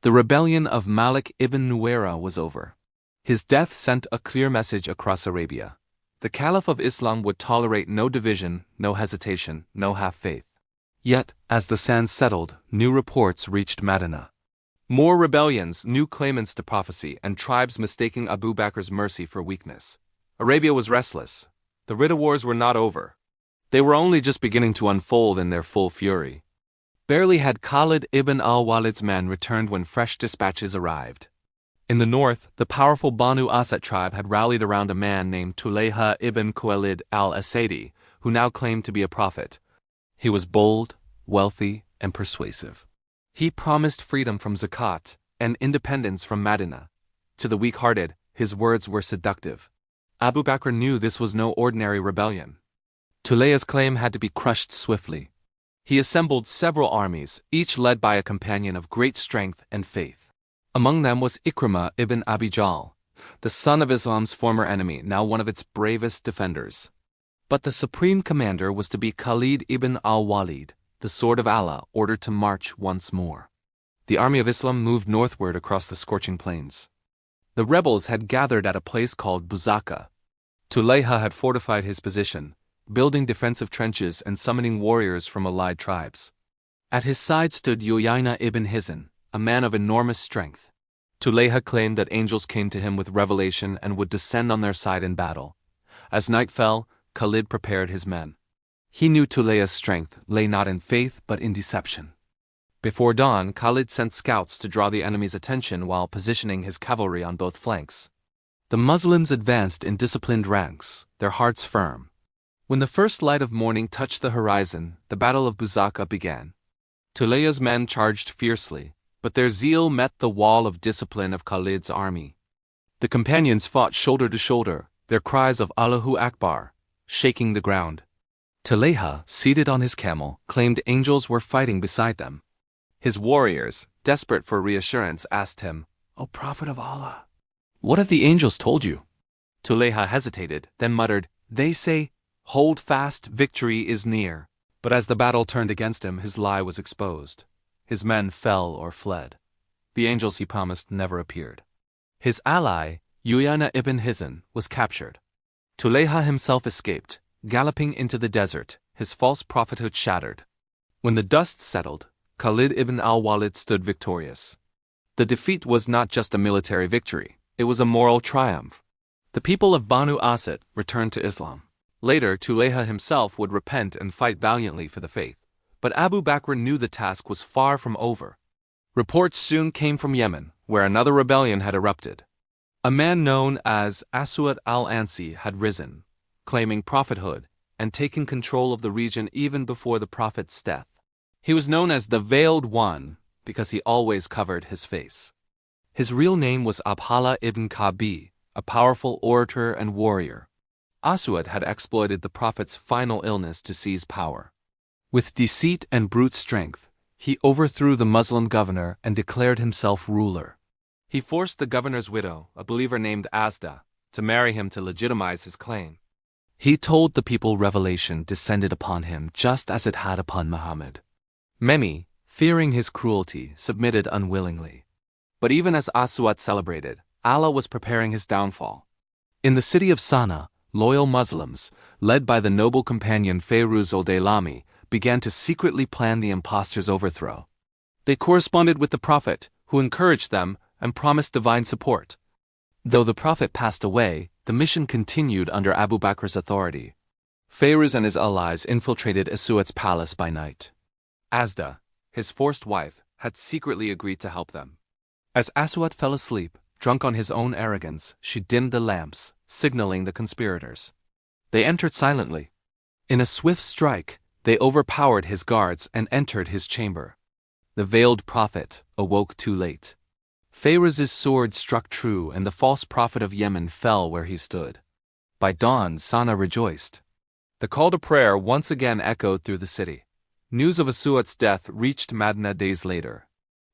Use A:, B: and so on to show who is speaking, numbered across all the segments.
A: The rebellion of Malik ibn Nuwayra was over. His death sent a clear message across Arabia. The Caliph of Islam would tolerate no division, no hesitation, no half-faith. Yet, as the sands settled, new reports reached Medina. More rebellions, new claimants to prophecy, and tribes mistaking Abu Bakr's mercy for weakness. Arabia was restless. The Ridda Wars were not over. They were only just beginning to unfold in their full fury. Barely had Khalid ibn al-Walid's men returned when fresh dispatches arrived. In the north, the powerful Banu Asad tribe had rallied around a man named Tulayha ibn Khalid al-Asadi, who now claimed to be a prophet. He was bold, wealthy, and persuasive. He promised freedom from zakat and independence from Medina. To the weak-hearted, his words were seductive. Abu Bakr knew this was no ordinary rebellion. Tulayha's claim had to be crushed swiftly. He assembled several armies, each led by a companion of great strength and faith. Among them was Ikrimah ibn Abi Jahl, the son of Islam's former enemy, now one of its bravest defenders. But the supreme commander was to be Khalid ibn al-Walid, the sword of Allah, ordered to march once more. The army of Islam moved northward across the scorching plains. The rebels had gathered at a place called Buzaka. Tulayha had fortified his position, building defensive trenches and summoning warriors from allied tribes. At his side stood Uyayna ibn Hisn, a man of enormous strength. Tulayha claimed that angels came to him with revelation and would descend on their side in battle. As night fell, Khalid prepared his men. He knew Tulayha's strength lay not in faith but in deception. Before dawn, Khalid sent scouts to draw the enemy's attention while positioning his cavalry on both flanks. The Muslims advanced in disciplined ranks, their hearts firm. When the first light of morning touched the horizon, the Battle of Buzaka began. Tulayha's men charged fiercely, but their zeal met the wall of discipline of Khalid's army. The companions fought shoulder to shoulder, their cries of Allahu Akbar shaking the ground. Tulayha, seated on his camel, claimed angels were fighting beside them. His warriors, desperate for reassurance, asked him, "O Prophet of Allah, what have the angels told you?" Tulayha hesitated, then muttered, "They say, hold fast, victory is near." But as the battle turned against him, his lie was exposed. His men fell or fled. The angels he promised never appeared. His ally, Uyayna ibn Hisn, was captured. Tulayha himself escaped, galloping into the desert, his false prophethood shattered. When the dust settled, Khalid ibn al-Walid stood victorious. The defeat was not just a military victory, it was a moral triumph. The people of Banu Asad returned to Islam. Later, Tulayha himself would repent and fight valiantly for the faith. But Abu Bakr knew the task was far from over. Reports soon came from Yemen, where another rebellion had erupted. A man known as Aswad al-Ansi had risen, claiming prophethood and taking control of the region even before the prophet's death. He was known as the Veiled One because he always covered his face. His real name was Abdallah ibn Kabi, a powerful orator and warrior. Aswad had exploited the prophet's final illness to seize power. With deceit and brute strength, he overthrew the Muslim governor and declared himself ruler. He forced the governor's widow, a believer named Asda, to marry him to legitimize his claim. He told the people revelation descended upon him just as it had upon Muhammad. Many, fearing his cruelty, submitted unwillingly. But even as Aswad celebrated, Allah was preparing his downfall. In the city of Sana'a, loyal Muslims, led by the noble companion Fayruz al-Daylami, began to secretly plan the impostor's overthrow. They corresponded with the Prophet, who encouraged them and promised divine support. Though the Prophet passed away, the mission continued under Abu Bakr's authority. Fayruz and his allies infiltrated Aswad's palace by night. Asda, his forced wife, had secretly agreed to help them. As Aswad fell asleep, drunk on his own arrogance, she dimmed the lamps, signaling the conspirators. They entered silently. In a swift strike, they overpowered his guards and entered his chamber. The veiled prophet awoke too late. Fayruz's sword struck true and the false prophet of Yemen fell where he stood. By dawn, Sana'a rejoiced. The call to prayer once again echoed through the city. News of Aswad's death reached Medina days later.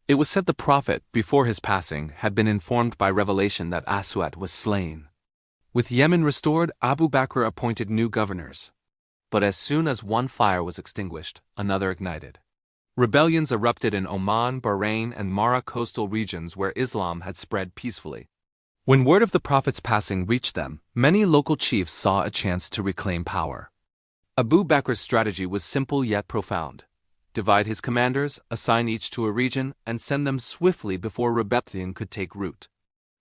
A: It was said the prophet, before his passing, had been informed by revelation that Aswad was slain. With Yemen restored, Abu Bakr appointed new governors. But as soon as one fire was extinguished, another ignited. Rebellions erupted in Oman, Bahrain, and Mara coastal regions where Islam had spread peacefully. When word of the Prophet's passing reached them, many local chiefs saw a chance to reclaim power. Abu Bakr's strategy was simple yet profound. Divide his commanders, assign each to a region, and send them swiftly before rebellion could take root.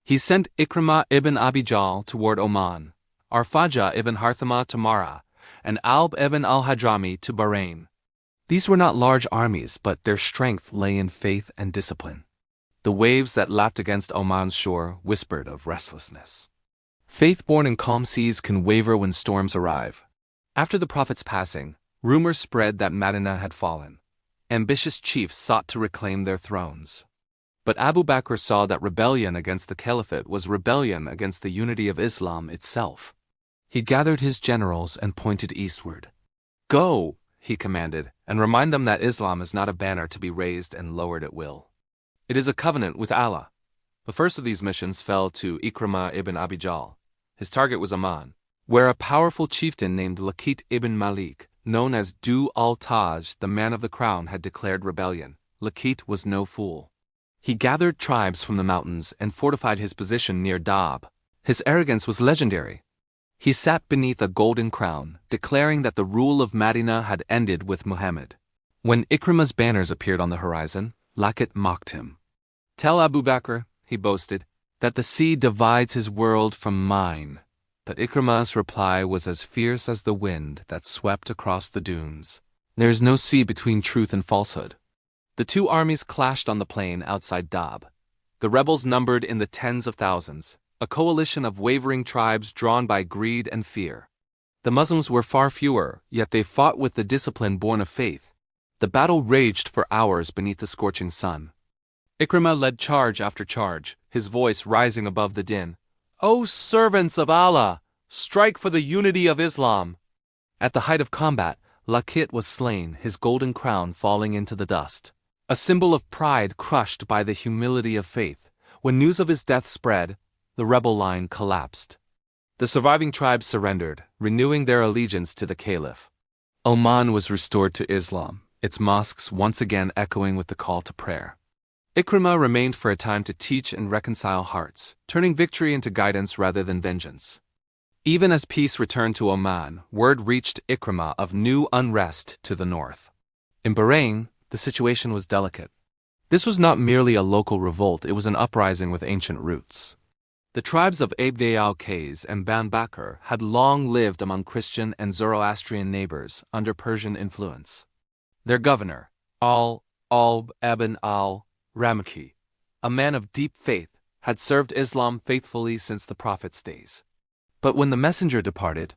A: He sent Ikrimah ibn Abi Jahl toward Oman, Arfaja ibn Harthama to Mara, and Alb ibn al-Hadrami to Bahrain. These were not large armies, but their strength lay in faith and discipline. The waves that lapped against Oman's shore whispered of restlessness. Faith born in calm seas can waver when storms arrive. After the Prophet's passing, rumors spread that Medina had fallen. Ambitious chiefs sought to reclaim their thrones. But Abu Bakr saw that rebellion against the caliphate was rebellion against the unity of Islam itself. He gathered his generals and pointed eastward. "Go," he commanded, "and remind them that Islam is not a banner to be raised and lowered at will. It is a covenant with Allah." The first of these missions fell to Ikrimah ibn Abi Jahl. His target was Oman, where a powerful chieftain named Laqit ibn Malik, known as Du al-Taj, the man of the crown, had declared rebellion. Laqit was no fool. He gathered tribes from the mountains and fortified his position near Dab. His arrogance was legendary. He sat beneath a golden crown, declaring that the rule of Medina had ended with Muhammad. When Ikrimah's banners appeared on the horizon, Laqit mocked him. "Tell Abu Bakr," he boasted, "that the sea divides his world from mine." But Ikrimah's reply was as fierce as the wind that swept across the dunes. "There is no sea between truth and falsehood." The two armies clashed on the plain outside Dab. The rebels numbered in the tens of thousands, a coalition of wavering tribes drawn by greed and fear. The Muslims were far fewer, yet they fought with the discipline born of faith. The battle raged for hours beneath the scorching sun. Ikrimah led charge after charge, his voice rising above the din. "O servants of Allah, strike for the unity of Islam!" At the height of combat, Laqit was slain, his golden crown falling into the dust. A symbol of pride crushed by the humility of faith. When news of his death spread, the rebel line collapsed. The surviving tribes surrendered, renewing their allegiance to the Caliph. Oman was restored to Islam, its mosques once again echoing with the call to prayer. Ikrimah remained for a time to teach and reconcile hearts, turning victory into guidance rather than vengeance. Even as peace returned to Oman, word reached Ikrimah of new unrest to the north. In Bahrain, the situation was delicate. This was not merely a local revolt, it was an uprising with ancient roots. The tribes of Abd al-Qais and Banu Bakr had long lived among Christian and Zoroastrian neighbors under Persian influence. Their governor, al-Alb ibn al-Ramaki, a man of deep faith, had served Islam faithfully since the Prophet's days. But when the messenger departed,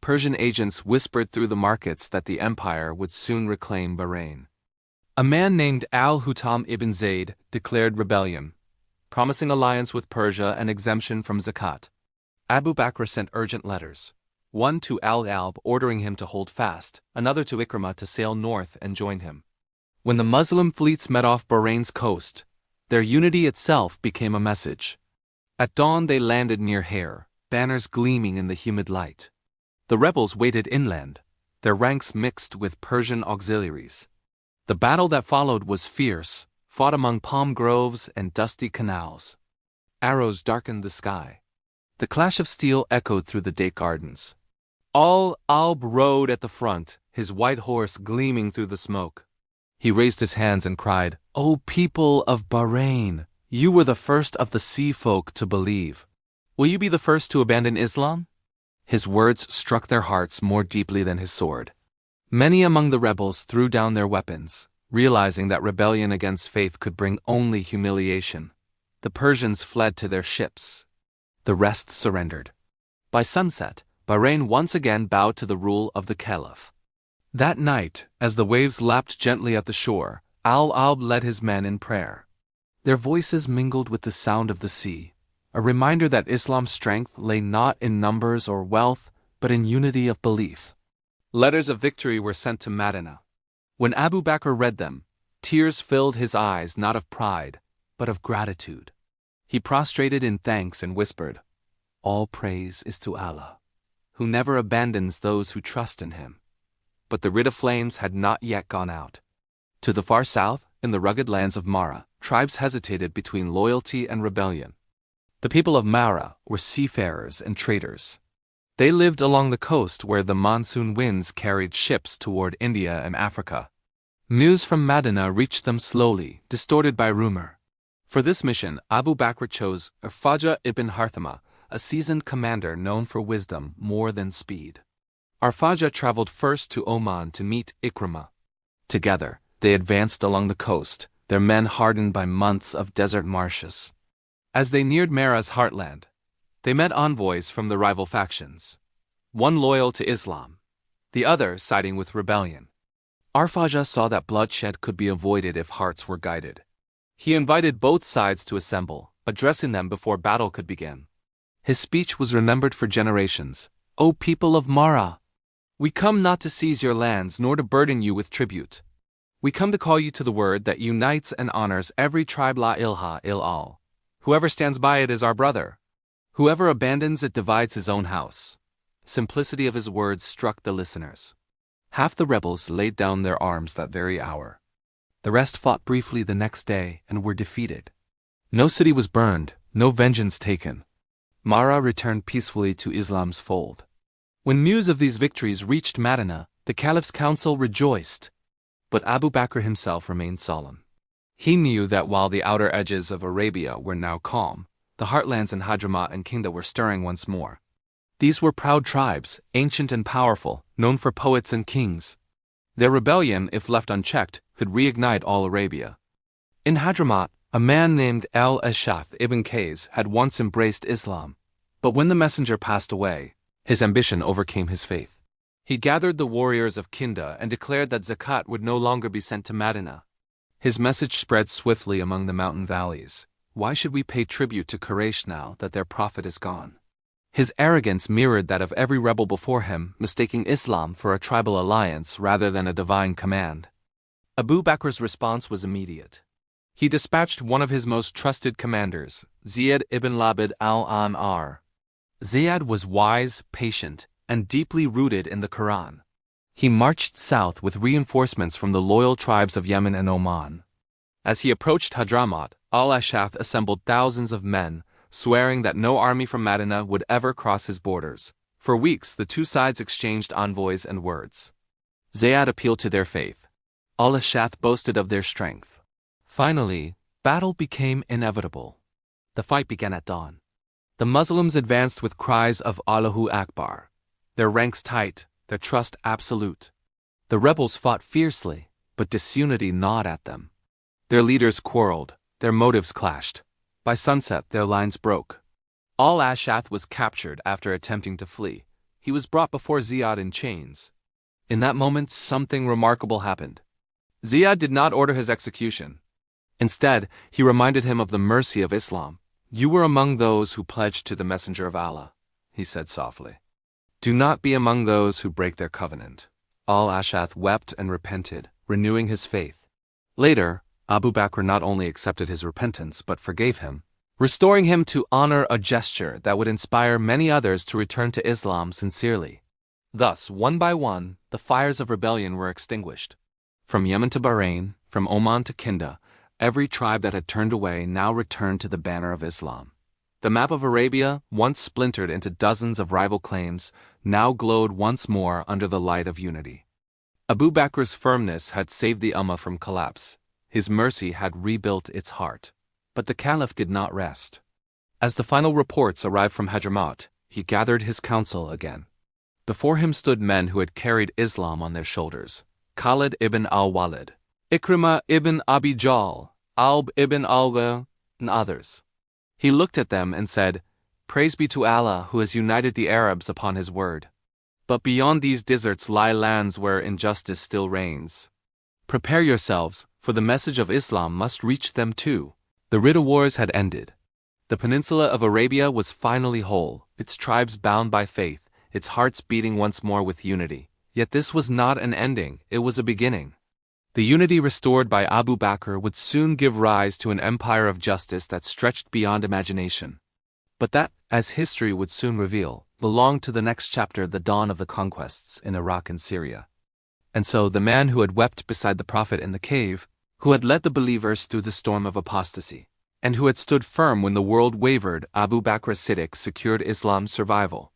A: Persian agents whispered through the markets that the empire would soon reclaim Bahrain. A man named al-Hutam ibn Zayd declared rebellion, promising alliance with Persia and exemption from zakat. Abu Bakr sent urgent letters, one to al-Alb ordering him to hold fast, another to Ikrimah to sail north and join him. When the Muslim fleets met off Bahrain's coast, their unity itself became a message. At dawn they landed near Hair, banners gleaming in the humid light. The rebels waited inland, their ranks mixed with Persian auxiliaries. The battle that followed was fierce, fought among palm groves and dusty canals. Arrows darkened the sky. The clash of steel echoed through the date gardens. Al-Alb rode at the front, his white horse gleaming through the smoke. He raised his hands and cried, "O people of Bahrain, you were the first of the sea folk to believe. Will you be the first to abandon Islam?" His words struck their hearts more deeply than his sword. Many among the rebels threw down their weapons, realizing that rebellion against faith could bring only humiliation. The Persians fled to their ships. The rest surrendered. By sunset, Bahrain once again bowed to the rule of the Caliph. That night, as the waves lapped gently at the shore, al-Alb led his men in prayer. Their voices mingled with the sound of the sea, a reminder that Islam's strength lay not in numbers or wealth, but in unity of belief. Letters of victory were sent to Medina. When Abu Bakr read them, tears filled his eyes not of pride, but of gratitude. He prostrated in thanks and whispered, "All praise is to Allah, who never abandons those who trust in him." But the Ridda flames had not yet gone out. To the far south, in the rugged lands of Mara, tribes hesitated between loyalty and rebellion. The people of Mara were seafarers and traders. They lived along the coast where the monsoon winds carried ships toward India and Africa. News from Medina reached them slowly, distorted by rumor. For this mission, Abu Bakr chose Arfaja ibn Harthama, a seasoned commander known for wisdom more than speed. Arfaja traveled first to Oman to meet Ikrimah. Together, they advanced along the coast, their men hardened by months of desert marshes. As they neared Mara's heartland, they met envoys from the rival factions, one loyal to Islam, the other siding with rebellion. Arfaja saw that bloodshed could be avoided if hearts were guided. He invited both sides to assemble, addressing them before battle could begin. His speech was remembered for generations. "O people of Mara! We come not to seize your lands nor to burden you with tribute. We come to call you to the word that unites and honors every tribe la ilaha illallah. Whoever stands by it is our brother. Whoever abandons it divides his own house." Simplicity of his words struck the listeners. Half the rebels laid down their arms that very hour. The rest fought briefly the next day and were defeated. No city was burned, no vengeance taken. Mara returned peacefully to Islam's fold. When news of these victories reached Medina, the Caliph's council rejoiced. But Abu Bakr himself remained solemn. He knew that while the outer edges of Arabia were now calm, the heartlands in Hadramaut and Kindah were stirring once more. These were proud tribes, ancient and powerful, known for poets and kings. Their rebellion, if left unchecked, could reignite all Arabia. In Hadramaut, a man named al-Asadi ibn Qais had once embraced Islam, but when the messenger passed away, his ambition overcame his faith. He gathered the warriors of Kindah and declared that zakat would no longer be sent to Medina. His message spread swiftly among the mountain valleys. Why should we pay tribute to Quraysh now that their prophet is gone? His arrogance mirrored that of every rebel before him, mistaking Islam for a tribal alliance rather than a divine command. Abu Bakr's response was immediate. He dispatched one of his most trusted commanders, Ziyad ibn Labid al-Amr. Ziyad was wise, patient, and deeply rooted in the Quran. He marched south with reinforcements from the loyal tribes of Yemen and Oman. As he approached Hadramaut, al-Asadi assembled thousands of men, swearing that no army from Medina would ever cross his borders. For weeks, the two sides exchanged envoys and words. Ziyad appealed to their faith. Al-Asadi boasted of their strength. Finally, battle became inevitable. The fight began at dawn. The Muslims advanced with cries of Allahu Akbar, their ranks tight, their trust absolute. The rebels fought fiercely, but disunity gnawed at them. Their leaders quarreled, their motives clashed. By sunset, their lines broke. Al-Asadi was captured after attempting to flee. He was brought before Ziyad in chains. In that moment, something remarkable happened. Ziyad did not order his execution. Instead, he reminded him of the mercy of Islam. "You were among those who pledged to the Messenger of Allah," he said softly. "Do not be among those who break their covenant." Al-Asadi wept and repented, renewing his faith. Later, Abu Bakr not only accepted his repentance but forgave him, restoring him to honor, a gesture that would inspire many others to return to Islam sincerely. Thus, one by one, the fires of rebellion were extinguished. From Yemen to Bahrain, from Oman to Kindah, every tribe that had turned away now returned to the banner of Islam. The map of Arabia, once splintered into dozens of rival claims, now glowed once more under the light of unity. Abu Bakr's firmness had saved the Ummah from collapse. His mercy had rebuilt its heart. But the Caliph did not rest. As the final reports arrived from Hadramaut, he gathered his council again. Before him stood men who had carried Islam on their shoulders: Khalid ibn al-Walid, Ikrimah ibn Abi Jahl, Alb ibn al-Ghaili, and others. He looked at them and said, "Praise be to Allah who has united the Arabs upon his word. But beyond these deserts lie lands where injustice still reigns. Prepare yourselves, for the message of Islam must reach them too." The Ridda Wars had ended. The peninsula of Arabia was finally whole, its tribes bound by faith, its hearts beating once more with unity. Yet this was not an ending, it was a beginning. The unity restored by Abu Bakr would soon give rise to an empire of justice that stretched beyond imagination. But that, as history would soon reveal, belonged to the next chapter, the dawn of the conquests in Iraq and Syria. And so the man who had wept beside the Prophet in the cave, who had led the believers through the storm of apostasy, and who had stood firm when the world wavered, Abu Bakr as-Siddiq, secured Islam's survival.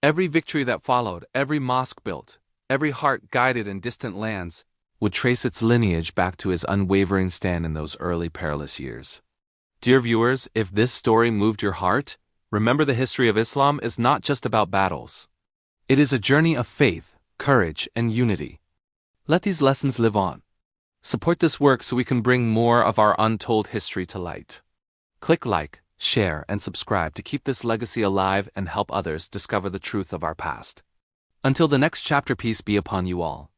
A: Every victory that followed, every mosque built, every heart guided in distant lands, would trace its lineage back to his unwavering stand in those early perilous years. Dear viewers, if this story moved your heart, remember the history of Islam is not just about battles. It is a journey of faith, courage, and unity. Let these lessons live on. Support this work so we can bring more of our untold history to light. Click like, share, and subscribe to keep this legacy alive and help others discover the truth of our past. Until the next chapter, peace be upon you all.